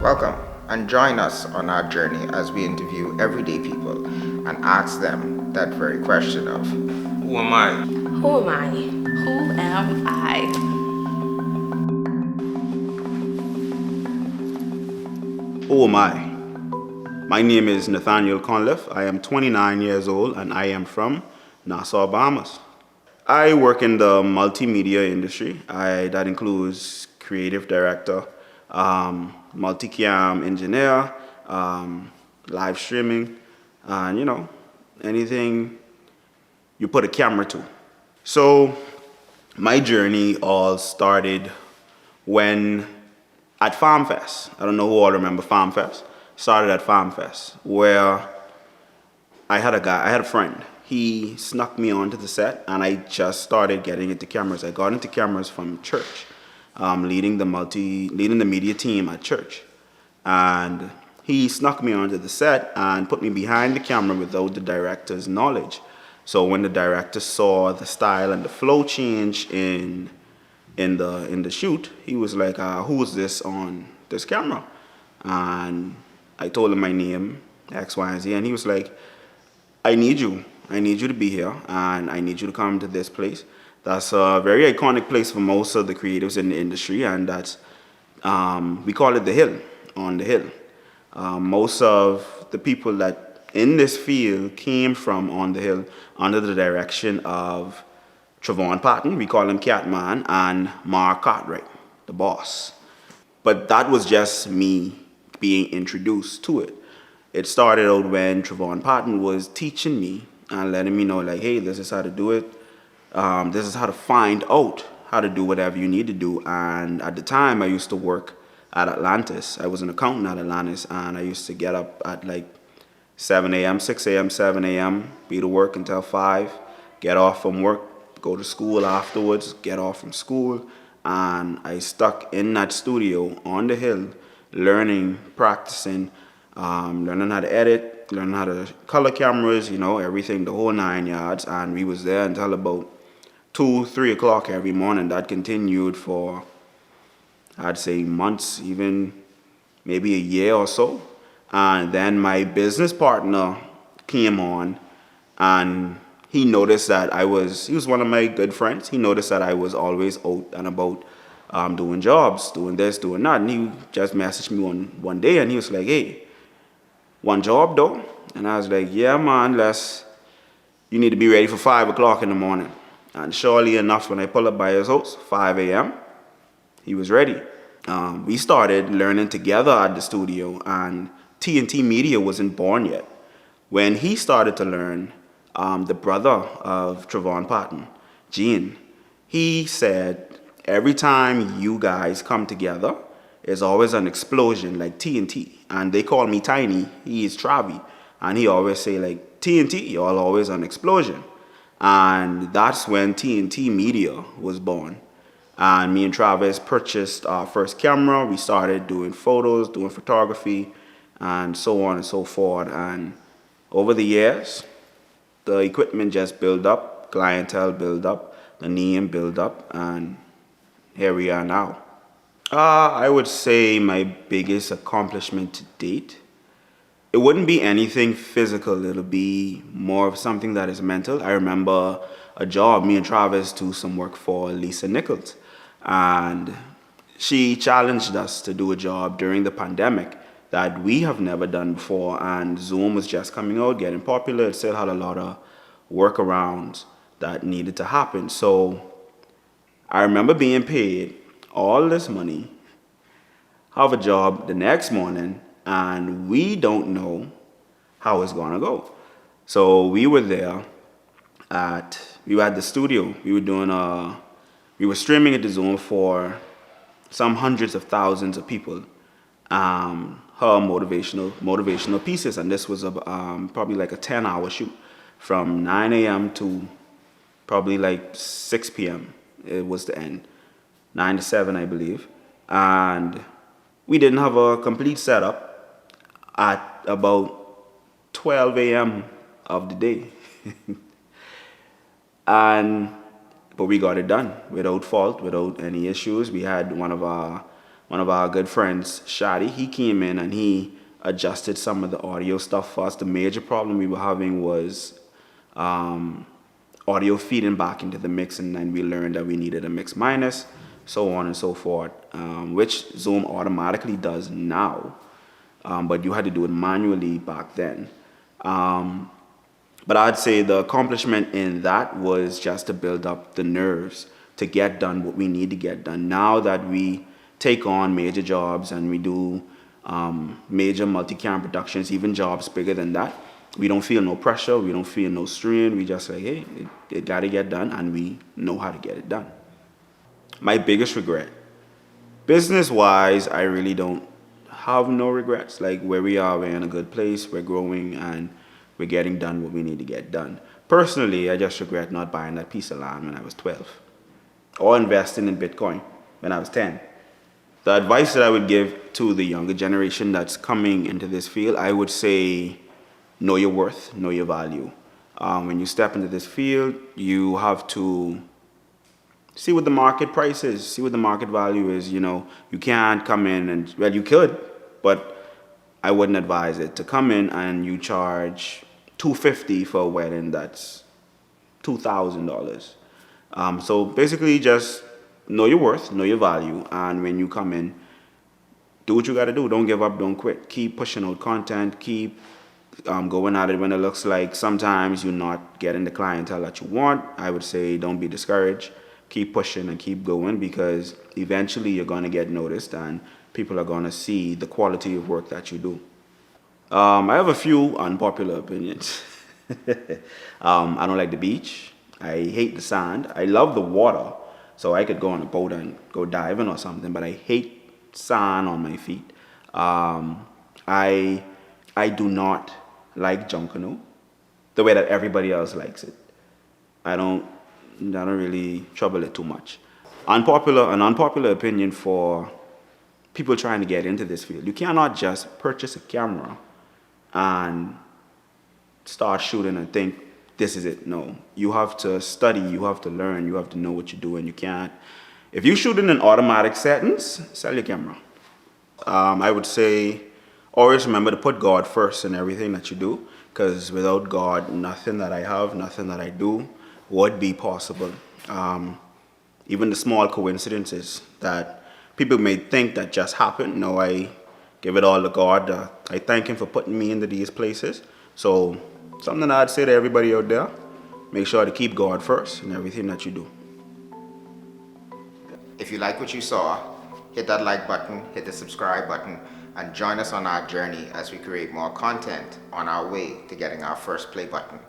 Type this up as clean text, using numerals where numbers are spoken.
Welcome and join us on our journey as we interview everyday people and ask them that very question of Who am I? Who am I? Who am I? Who am I? My name is Nathaniel Conliffe. I am 29 years old and I am from Nassau, Bahamas. I work in the multimedia industry. That includes creative director, multicam engineer, live streaming, and anything you put a camera to. So my journey all started when at Farm Fest. I don't know who all remember Farm Fest. Started at Farm Fest, where I had a friend. He snuck me onto the set, and I just started getting into cameras. I got into cameras from church, leading the media team at church, and he snuck me onto the set and put me behind the camera without the director's knowledge. So when the director saw the style and the flow change in the shoot, he was like, "Who is this on this camera?" And I told him my name, X, Y, and Z, and he was like, "I need you. I need you to be here, and I need you to come to this place. That's a very iconic place for most of the creatives in the industry, and that's we call it the Hill, on the Hill. Most of the people that in this field came from on the Hill under the direction of Trevon Patton, we call him Catman, and Mark Cartwright, the boss. But that was just me being introduced to it. It started out when Trevon Patton was teaching me and letting me know, like, hey, this is how to do it. This is how to find out how to do whatever you need to do. And at the time, I used to work at Atlantis. I was an accountant at Atlantis, and I used to get up at like 7 a.m., 6 a.m., 7 a.m., be to work until 5, get off from work, go to school afterwards, get off from school, and I stuck in that studio on the Hill, learning, practicing, learning how to edit, learning how to color cameras, everything, the whole 9 yards. And we was there until about 2, 3 o'clock every morning. That continued for, I'd say, months, even maybe a year or so. And then my business partner came on, and he noticed that he was one of my good friends. He noticed that I was always out and about, doing jobs, doing this, doing that. And he just messaged me one day, and he was like, "Hey, one job though?" And I was like, "Yeah, man, you need to be ready for 5 o'clock in the morning." And surely enough, when I pull up by his house, 5 a.m., he was ready. We started learning together at the studio, and t&tmedia wasn't born yet. When he started to learn, the brother of Trevon Patton, Gene, he said, "Every time you guys come together, there's always an explosion like TNT." And they call me Tiny. He is Travi. And he always say, like, "TNT, y'all always an explosion." And that's when t&t Media was born. And me and Travis purchased our first camera. We started doing photos, doing photography, and so on and so forth. And over the years, the equipment just built up, clientele built up, the name built up, and here we are now. I would say my biggest accomplishment to date, it wouldn't be anything physical. It'll be more of something that is mental. I remember a job, me and Travis do some work for Lisa Nichols, and she challenged us to do a job during the pandemic that we have never done before, and Zoom was just coming out, getting popular. It still had a lot of workarounds that needed to happen. So I remember being paid all this money, have a job the next morning, and we don't know how it's gonna go. So we were there we were at the studio. We were streaming at the Zoom for some hundreds of thousands of people. Her motivational pieces, and this was probably like a 10-hour shoot from 9 a.m. to probably like 6 p.m. It was the end, 9 to 7, I believe. And we didn't have a complete setup at about 12 a.m. of the day. But we got it done without fault, without any issues. We had one of our one of our good friends, Shadi, he came in and he adjusted some of the audio stuff for us. The major problem we were having was audio feeding back into the mix, and then we learned that we needed a mix minus, so on and so forth, which Zoom automatically does now, but you had to do it manually back then. But I'd say the accomplishment in that was just to build up the nerves to get done what we need to get done. Now that we take on major jobs and we do major multi-cam productions, even jobs bigger than that, we don't feel no pressure, we don't feel no strain. We just say, hey, it got to get done, and we know how to get it done. My biggest regret, business-wise, I really don't have no regrets. Like where we are, we're in a good place, we're growing, and we're getting done what we need to get done. Personally, I just regret not buying that piece of land when I was 12 or investing in Bitcoin when I was 10. The advice that I would give to the younger generation that's coming into this field, I would say know your worth, know your value. When you step into this field, you have to see what the market price is, see what the market value is. You know, you can't come in and, well, you could, but I wouldn't advise it to come in and you charge $250 for a wedding that's $2,000. So basically just know your worth, know your value, and when you come in, do what you got to do. Don't give up, don't quit. Keep pushing out content, keep going at it when it looks like sometimes you're not getting the clientele that you want. I would say don't be discouraged. Keep pushing and keep going, because eventually you're going to get noticed and people are going to see the quality of work that you do. I have a few unpopular opinions. I don't like the beach. I hate the sand. I love the water, so I could go on a boat and go diving or something, but I hate sand on my feet. I do not like Junkanoo the way that everybody else likes it. I don't really trouble it too much. An unpopular opinion for people trying to get into this field. You cannot just purchase a camera and start shooting and think this is it. No, you have to study, you have to learn, you have to know what you're doing. You can't. If you shoot in automatic settings, sell your camera. I would say always remember to put God first in everything that you do, because without God, nothing that I have, nothing that I do would be possible. Even the small coincidences that people may think that just happened, no, I give it all to God. I thank Him for putting me into these places. So something I'd say to everybody out there, make sure to keep God first in everything that you do. If you like what you saw, hit that like button, hit the subscribe button, and join us on our journey as we create more content on our way to getting our first play button.